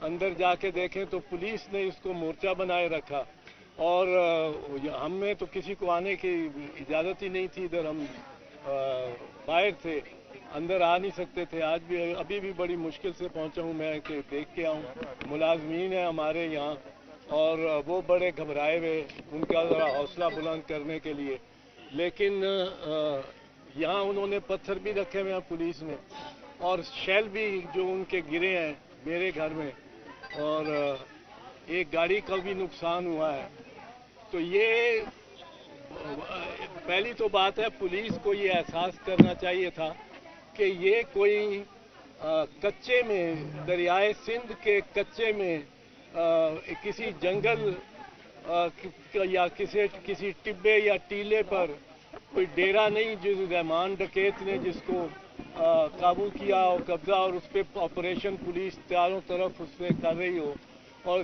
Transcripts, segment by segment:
अंदर जाके देखें तो पुलिस ने इसको मोर्चा बनाए रखा और हमें तो किसी को आने की इजाज़त ही नहीं थी। इधर हम बाहर थे, अंदर आ नहीं सकते थे। आज भी अभी भी बड़ी मुश्किल से पहुंचा हूं मैं कि देख के आऊं। मुलाजमीन है हमारे यहाँ और वो बड़े घबराए हुए, उनका ज़रा हौसला बुलंद करने के लिए। लेकिन यहाँ उन्होंने पत्थर भी रखे हुए हैं पुलिस ने, और शेल भी जो उनके गिरे हैं मेरे घर में, और एक गाड़ी का भी नुकसान हुआ है। तो ये पहली तो बात है, पुलिस को ये एहसास करना चाहिए था कि ये कोई कच्चे में, दरियाए सिंध के कच्चे में किसी जंगल या किसी टिब्बे या टीले पर कोई डेरा नहीं जिस रहमान डकैत ने जिसको काबू किया और कब्जा, और उस पर ऑपरेशन पुलिस चारों तरफ उससे कर रही हो, और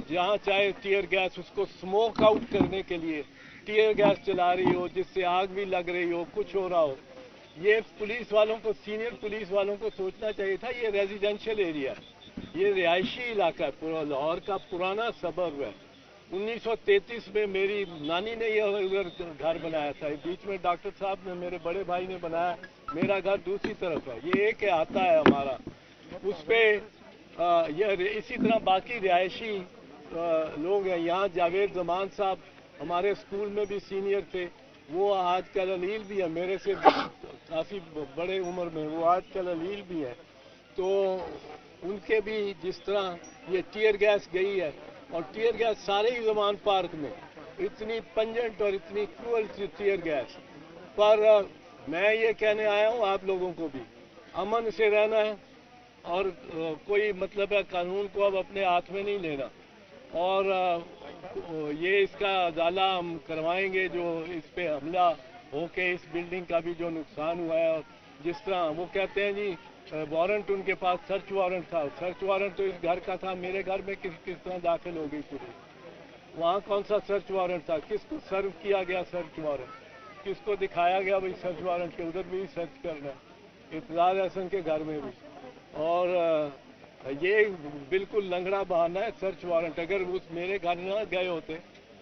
जहाँ चाहे टीयर गैस, उसको स्मोक आउट करने के लिए टीयर गैस चला रही हो, जिससे आग भी लग रही हो, कुछ हो रहा हो। ये पुलिस वालों को, सीनियर पुलिस वालों को सोचना चाहिए था। ये रेजिडेंशियल एरिया है, ये रिहायशी इलाका है, पूरा लाहौर का पुराना सबर्ब है। 1933 में मेरी नानी ने यह उधर घर बनाया था। बीच में डॉक्टर साहब ने, मेरे बड़े भाई ने बनाया। मेरा घर दूसरी तरफ है, ये एक आता है हमारा। उस पर यह इसी तरह बाकी रिहायशी लोग हैं। यहाँ जावेद जमान साहब हमारे स्कूल में भी सीनियर थे, वो आजकल अलील भी है, मेरे से काफ़ी बड़े उम्र में, वो आजकल अलील भी है। तो उनके भी जिस तरह ये टीयर गैस गई है, और टीयर गैस सारे ही जमान पार्क में, इतनी पंजेंट और इतनी क्रूअल टीयर गैस। पर मैं ये कहने आया हूँ आप लोगों को भी, अमन से रहना है, और कोई मतलब है कानून को अब अपने हाथ में नहीं लेना। और ये इसका अदाला हम करवाएंगे, जो इस पे हमला होके इस बिल्डिंग का भी जो नुकसान हुआ है। और जिस तरह वो कहते हैं जी, वारंट उनके पास, सर्च वारंट था, सर्च वारंट तो इस घर का था, मेरे घर में किस तरह दाखिल हो गई पुलिस? वहाँ कौन सा सर्च वारंट था? किसको सर्व किया गया सर्च वारंट? किसको दिखाया गया भाई सर्च वारंट के? उधर भी सर्च करना है, इतराज हसन के घर में भी। और ये बिल्कुल लंगड़ा बहाना है सर्च वारंट। अगर उस मेरे घर न गए होते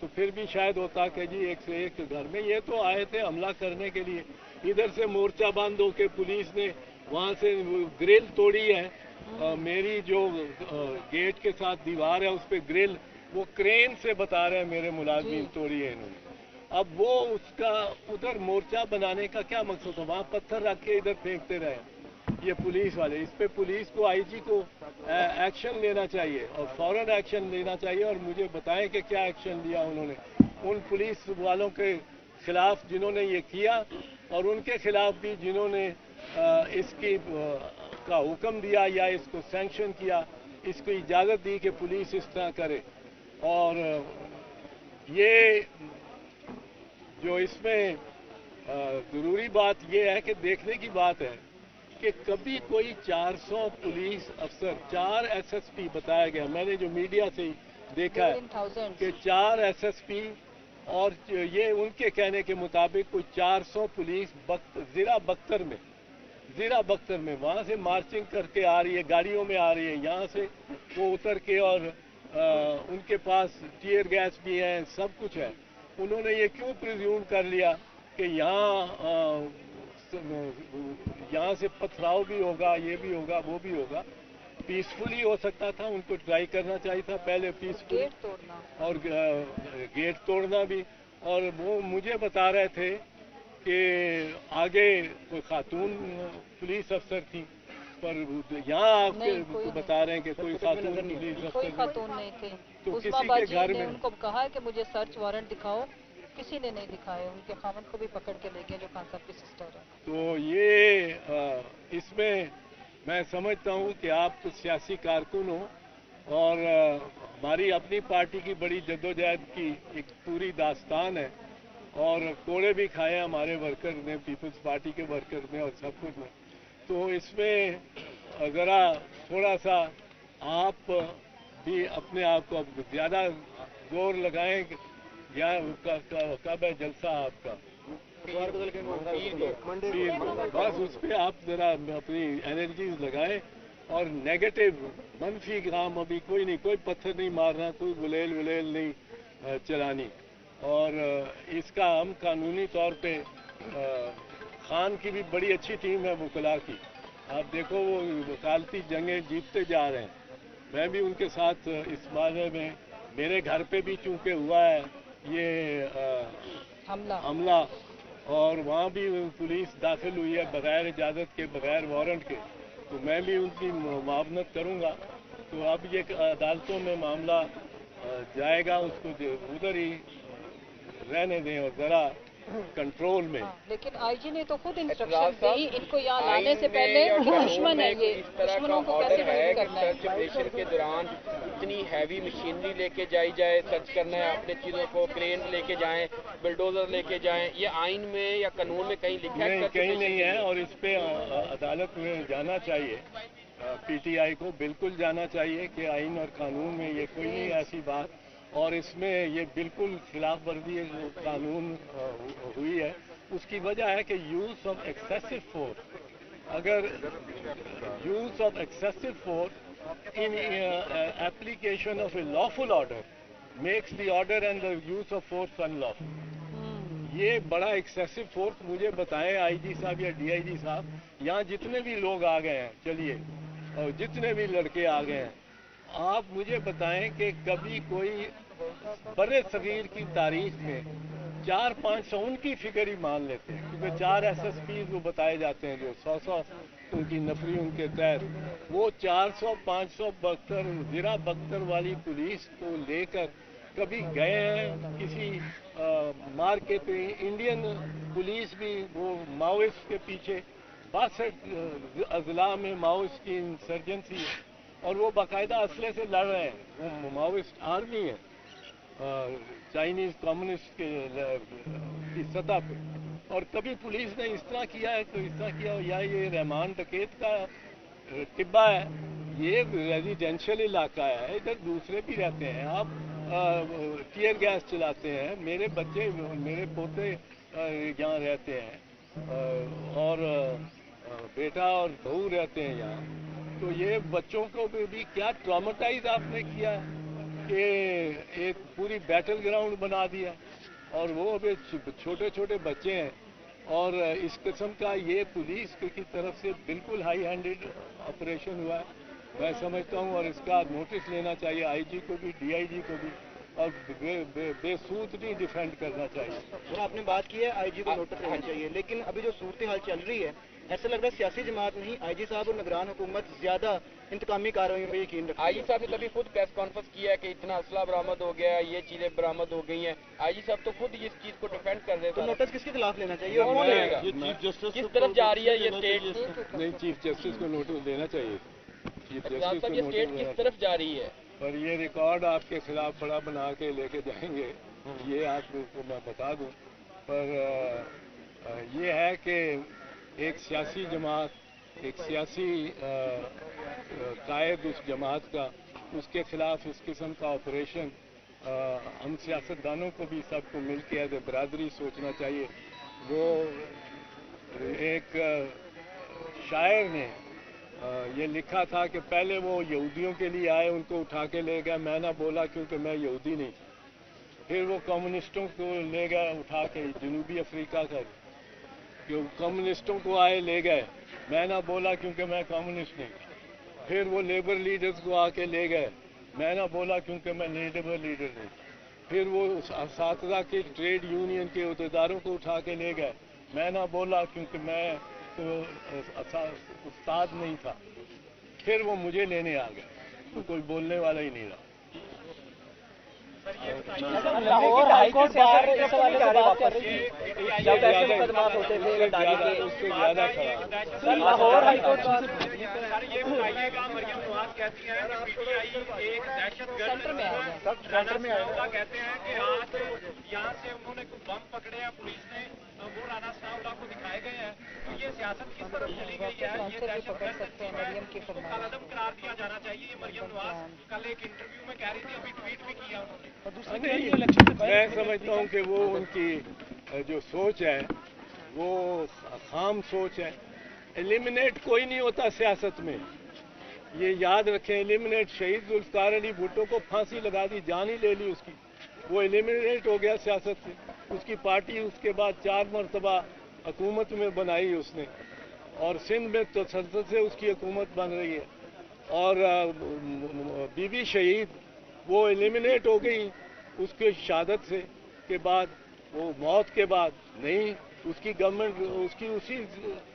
तो फिर भी शायद होता कि जी एक से एक घर में। ये तो आए थे हमला करने के लिए। इधर से मोर्चा बंद होके पुलिस ने वहाँ से ग्रिल तोड़ी है। मेरी जो गेट के साथ दीवार है उस पर ग्रिल वो क्रेन से बता रहे हैं मेरे मुलाजिम तोड़ी है इन्होंने। अब वो उसका उधर मोर्चा बनाने का क्या मकसद था? वहाँ पत्थर रख के इधर फेंकते रहे ये पुलिस वाले। इस पे पुलिस को, आईजी को एक्शन लेना चाहिए, और फौरन एक्शन लेना चाहिए। और मुझे बताएं कि क्या एक्शन लिया उन्होंने उन पुलिस वालों के खिलाफ जिन्होंने ये किया, और उनके खिलाफ भी जिन्होंने इसकी का हुक्म दिया या इसको सैंक्शन किया, इसको इजाज़त दी कि पुलिस इस तरह करे। और ये जो इसमें ज़रूरी बात यह है कि देखने की बात है कि कभी कोई 400 पुलिस अफसर, 4 एसएसपी बताया गया, मैंने जो मीडिया से देखा है कि 4 एसएसपी, और ये उनके कहने के मुताबिक कोई 400 पुलिस ज़ीरा बख्तर में वहाँ से मार्चिंग करके आ रही है, गाड़ियों में आ रही है। यहाँ से वो उतर के, और उनके पास टीयर गैस भी है, सब कुछ है। उन्होंने ये क्यों प्रिज्यूम कर लिया कि यहाँ से पथराव भी होगा, ये भी होगा, वो भी होगा? पीसफुली हो सकता था, उनको ट्राई करना चाहिए था पहले पीसफुली, गेट तोड़ना और गेट तोड़ना भी। और वो मुझे बता रहे थे कि आगे कोई खातून पुलिस अफसर थी, पर यहाँ आपके बता रहे हैं कि कोई खातून पुलिस अफसर, कोई खातून नहीं थी। तो उस्मा किसी के बाजी घर ने में उनको कहा कि मुझे सर्च वारंट दिखाओ, किसी ने नहीं दिखाए। उनके खामन को भी पकड़ के ले गए जो खान साहब की सिस्टर है। तो ये इसमें मैं समझता हूँ कि आप तो सियासी कारकुन हो, और हमारी अपनी पार्टी की बड़ी जद्दोजहद की एक पूरी दास्तान है, और कोड़े भी खाए हमारे वर्कर ने, पीपल्स पार्टी के वर्कर ने, और सब कुछ ने। तो इसमें ज़रा थोड़ा सा आप भी अपने आप को ज़्यादा जोर लगाएं। या कब है जलसा आपका? बस उस पर आप ज़रा अपनी एनर्जीज लगाएं, اور نیگیٹو منفی کام ابھی کوئی نہیں, کوئی پتھر نہیں مارنا, کوئی گلیل ولیل نہیں چلانی. اور اس کا ہم قانونی طور پہ خان کی بھی بڑی اچھی ٹیم ہے وکلاء کی, آپ دیکھو وہ وکالتی جنگیں جیتتے جا رہے ہیں. میں بھی ان کے ساتھ اس بارے میں, میرے گھر پہ بھی چونکہ ہوا ہے یہ حملہ, اور وہاں بھی پولیس داخل ہوئی ہے بغیر اجازت کے, بغیر وارنٹ کے, تو میں بھی ان کی معاونت کروں گا. تو اب یہ عدالتوں میں معاملہ جائے گا, اس کو ادھر ہی رہنے دیں اور ذرا کنٹرول میں. لیکن آئی جی نے تو خود انسٹرکشن دی ان کو یہاں لانے سے پہلے دشمن ہے, یہ دشمنوں کو کیسے ڈیل کرنا ہے. سرچ آپریشن کے دوران اتنی ہیوی مشینری لے کے جائی جائے, سرچ کرنا ہے اپنے چیزوں کو, کرین لے کے جائیں, بلڈوزر لے کے جائیں, یہ آئین میں یا قانون میں کہیں لکھا ہے؟ کہیں نہیں ہے, اور اس پہ عدالت میں جانا چاہیے, پی ٹی آئی کو بالکل جانا چاہیے کہ آئین اور قانون میں یہ کوئی نہیں ایسی بات, اور اس میں یہ بالکل خلاف ورزی قانون ہوئی ہے. اس کی وجہ ہے کہ یوز آف ایکسیسو فورس, اگر use of excessive force in application of a lawful order makes the order and the use of force in lawful. یہ بڑا ایکسیسو فورس مجھے بتائیں آئی جی صاحب یا ڈی آئی جی صاحب, یہاں جتنے بھی لوگ آ گئے ہیں, چلیے, اور جتنے بھی لڑکے آ گئے ہیں, آپ مجھے بتائیں کہ کبھی کوئی برے صغیر کی تاریخ میں 400-500 ان کی فگر ہی مان لیتے ہیں, کیونکہ 4 ایس ایس پیز وہ بتائے جاتے ہیں جو 100 ان کی نفری ان کے تحت, وہ 400-500 بختر زرہ بختر والی پولیس کو لے کر کبھی گئے ہیں کسی مارکیٹ پہ. انڈین پولیس بھی وہ ماؤسٹ کے پیچھے 62 اضلاع میں ماؤسٹ کی انسرجنسی ہے, اور وہ باقاعدہ اسلحے سے لڑ رہے ہیں, وہ ماؤسٹ آرمی ہے چائنیز کمیونسٹ کی سطح پہ. اور کبھی پولیس نے اس طرح کیا ہے, تو اس طرح کیا, یا یہ رحمان ڈکیت کا ٹبہ ہے, یہ ریزیڈینشل علاقہ ہے, ادھر دوسرے بھی رہتے ہیں, آپ ٹیئر گیس چلاتے ہیں, میرے بچے میرے پوتے یہاں رہتے ہیں, اور بیٹا اور بہو رہتے ہیں یہاں. تو یہ بچوں کو بھی کیا ٹرامیٹائز آپ نے کیا ہے کہ ایک پوری بیٹل گراؤنڈ بنا دیا, اور وہ ابھی چھوٹے چھوٹے بچے ہیں. اور اس قسم کا یہ پولیس کی طرف سے بالکل ہائی ہینڈڈ آپریشن ہوا ہے, میں سمجھتا ہوں, اور اس کا نوٹس لینا چاہیے آئی جی کو بھی, ڈی آئی جی کو بھی, اور بے سود نہیں ڈیفینڈ کرنا چاہیے. سر آپ نے بات کی ہے آئی جی کو نوٹس لینا چاہیے, لیکن ابھی جو صورتحال چل رہی ہے ایسا لگ رہا ہے سیاسی جماعت نہیں, آئی جی صاحب اور نگران حکومت زیادہ انتقامی کارروائیوں پہ یقین رکھتی ہے. آئی جی صاحب نے تبھی خود پریس کانفرنس کیا ہے کہ اتنا اسلحہ برآمد ہو گیا ہے, یہ چیزیں برآمد ہو گئی ہیں. آئی جی صاحب تو خود اس چیز کو ڈیفینڈ کر رہے تو تھے. نوٹس کس کے خلاف لینا چاہیے اور کون لے گا؟ کس طرف جا رہی ہے یہ اسٹیٹ؟ نہیں, چیف جسٹس کو نوٹس دینا چاہیے. چیف صاحب جسٹس کو یہ اسٹیٹ نوٹس کس طرف جا رہی ہے؟ پر یہ ریکارڈ آپ کے خلاف بڑا بنا کے لے کے جائیں گے, یہ آپ کو میں بتا دوں. پر یہ ہے کہ ایک سیاسی جماعت, ایک سیاسی قائد اس جماعت کا, اس کے خلاف اس قسم کا آپریشن, ہم سیاستدانوں کو بھی سب کو مل کے ایز اے برادری سوچنا چاہیے. وہ ایک شاعر نے یہ لکھا تھا کہ پہلے وہ یہودیوں کے لیے آئے, ان کو اٹھا کے لے گیا, میں نہ بولا کیونکہ میں یہودی نہیں. پھر وہ کمیونسٹوں کو لے گئے اٹھا کے جنوبی افریقہ کا, کہ کمیونسٹوں کو آئے لے گئے, میں نہ بولا کیونکہ میں کمیونسٹ نہیں. پھر وہ لیبر لیڈرز کو آ کے لے گئے, میں نہ بولا کیونکہ میں لیبر لیڈر نہیں. پھر وہ اساتذہ کے ٹریڈ یونین کے عہدیداروں کو اٹھا کے لے گئے, میں نہ بولا کیونکہ میں تو استاد نہیں تھا. پھر وہ مجھے لینے آ گئے, تو کوئی بولنے والا ہی نہیں رہا. لاہور ہائی کورٹ بار اس حوالے سے بات کر رہی تھی جب ایسے مقدمات ہوتے تھے لڑائی کے, اس سے زیادہ خراب. سر لاہور ہائی کورٹ بار یہ بتائیے گا, مریم نواز کہتی ہیں کہ پی ٹی آئی ایک دہشت سینٹر میں آ گیا. سینٹر میں کہتے ہیں کہ آج یہاں سے انہوں نے بم پکڑے ہیں پولیس نے, وہ رانا ثناءاللہ کو دکھائے گئے ہیں. تو یہ سیاست کس طرف چلی گئی ہے, یہ دہشت گرد اس کو کالعدم قرار دیا جانا چاہیے. یہ مریم نواز کل ایک انٹرویو میں کہہ رہی تھی, ابھی ٹویٹ بھی کیا انہوں نے. میں سمجھتا ہوں کہ وہ ان کی جو سوچ ہے وہ خام سوچ ہے. ایلیمنیٹ کوئی نہیں ہوتا سیاست میں, ये याद रखें, एलिमिनेट शहीद जुल्फकार अली भुट्टो को फांसी लगा दी, जान ही ले ली उसकी, वो एलिमिनेट हो गया सियासत से। उसकी पार्टी उसके बाद 4 मरतबा हुकूमत में बनाई उसने, और सिंध में तो संसद से उसकी हुकूमत बन रही है। और बीबी शहीद वो एलिमिनेट हो गई उसके शहादत से के बाद, वो मौत के बाद नहीं, उसकी गवर्नमेंट उसकी उसी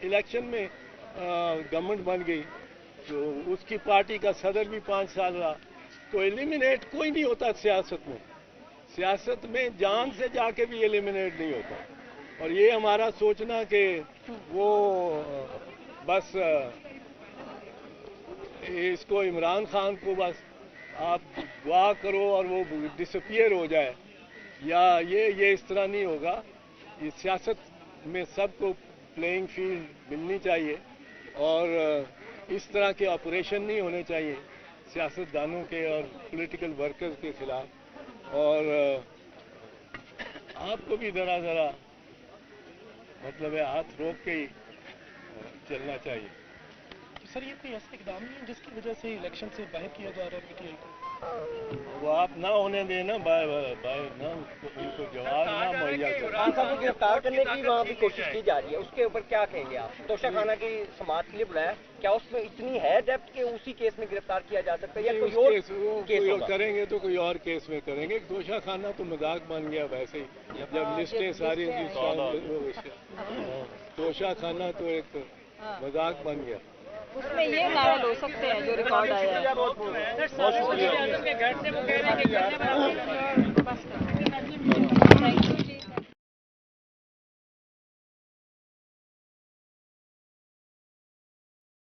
इलेक्शन में गवर्नमेंट बन गई, तो उसकी पार्टी का सदर भी 5 साल रहा। तो एलिमिनेट कोई नहीं होता सियासत में, सियासत में जान से जाके भी एलिमिनेट नहीं होता। और ये हमारा सोचना कि वो बस इसको इमरान खान को बस आप दुआ करो और वो डिसअपियर हो जाए, या ये इस तरह नहीं होगा। ये सियासत में सबको प्लेइंग फील्ड मिलनी चाहिए, और इस तरह के ऑपरेशन नहीं होने चाहिए सियासतदानों के और पॉलिटिकल वर्कर्स के खिलाफ। और आपको भी ज़रा मतलब है हाथ रोक के ही चलना चाहिए। सर ये कोई ऐसा इकदाम नहीं है जिसकी वजह से इलेक्शन से बाहर किया जा रहा है पीटीआई को? वो आप ना होने देना, ना उनको जवाब ना मुहैया करें। खान साहब को गिरफ्तार करने की वहाँ भी कोशिश की जा रही है, उसके ऊपर क्या कहेंगे आप? तोशा खाना की समाअत के लिए बुलाया, क्या उसमें इतनी है डेप्थ कि उसी केस में गिरफ्तार किया जा सकता है, या कोई और केस होगा? करेंगे तो कोई और केस में करेंगे। तोशा खाना तो मजाक बन गया वैसे ही, जब लिस्टें सारी तोशा खाना तो एक मजाक बन गया। उसमें ये नारे हो सकते हैं जो रिकॉर्ड आया है। बहुत शुक्रिया।